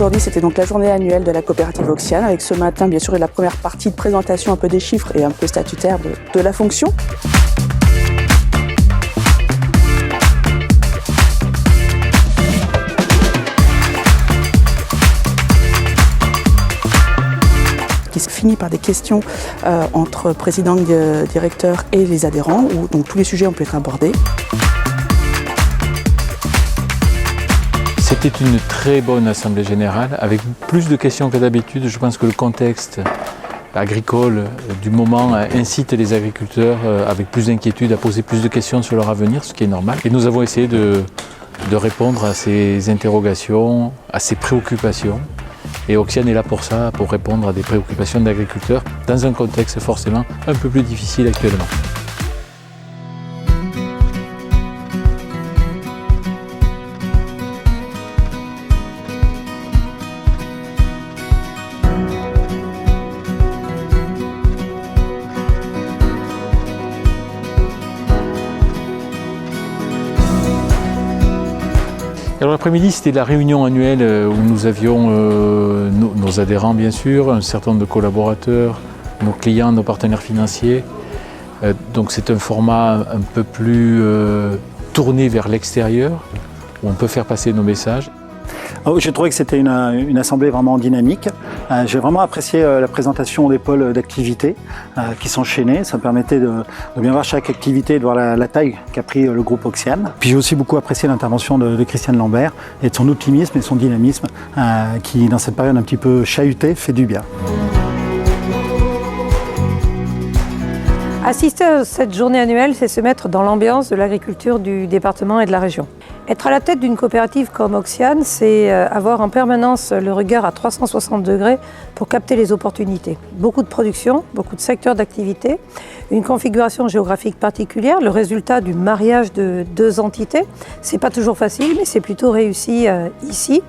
Aujourd'hui, c'était donc la journée annuelle de la coopérative Oxiane, avec ce matin, bien sûr, la première partie de présentation un peu des chiffres et un peu statutaire de la fonction. Qui se finit par des questions entre président, directeur et les adhérents, où donc tous les sujets ont pu être abordés. C'était une très bonne assemblée générale, avec plus de questions que d'habitude. Je pense que le contexte agricole du moment incite les agriculteurs avec plus d'inquiétude à poser plus de questions sur leur avenir, ce qui est normal. Et nous avons essayé de répondre à ces interrogations, à ces préoccupations. Et Oxiane est là pour ça, pour répondre à des préoccupations d'agriculteurs, dans un contexte forcément un peu plus difficile actuellement. Alors l'après-midi, c'était la réunion annuelle où nous avions nos adhérents bien sûr, un certain nombre de collaborateurs, nos clients, nos partenaires financiers. Donc c'est un format un peu plus tourné vers l'extérieur, où on peut faire passer nos messages. J'ai trouvé que c'était une assemblée vraiment dynamique. J'ai vraiment apprécié la présentation des pôles d'activité qui s'enchaînaient. Ça permettait de bien voir chaque activité, de voir la taille qu'a pris le groupe Oxiane. Puis j'ai aussi beaucoup apprécié l'intervention de Christiane Lambert et de son optimisme et son dynamisme qui, dans cette période un petit peu chahutée, fait du bien. Assister à cette journée annuelle, c'est se mettre dans l'ambiance de l'agriculture du département et de la région. Être à la tête d'une coopérative comme Oxiane, c'est avoir en permanence le regard à 360 degrés pour capter les opportunités. Beaucoup de production, beaucoup de secteurs d'activité, une configuration géographique particulière, le résultat du mariage de deux entités. C'est pas toujours facile, mais c'est plutôt réussi ici.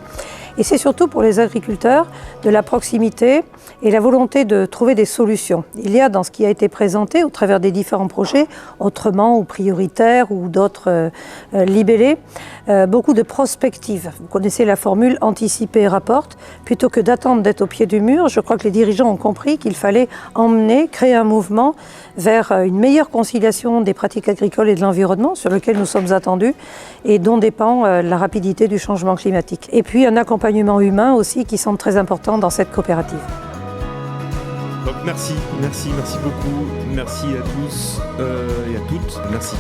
Et c'est surtout pour les agriculteurs de la proximité et la volonté de trouver des solutions. Il y a dans ce qui a été présenté au travers des différents projets, autrement ou prioritaires ou d'autres libellés, beaucoup de prospectives. Vous connaissez la formule anticiper rapporte. Plutôt que d'attendre d'être au pied du mur, je crois que les dirigeants ont compris qu'il fallait emmener, créer un mouvement vers une meilleure conciliation des pratiques agricoles et de l'environnement sur lequel nous sommes attendus et dont dépend la rapidité du changement climatique. Et puis un accompagnement humain aussi qui semble très important dans cette coopérative. Donc merci beaucoup, merci à tous et à toutes, merci.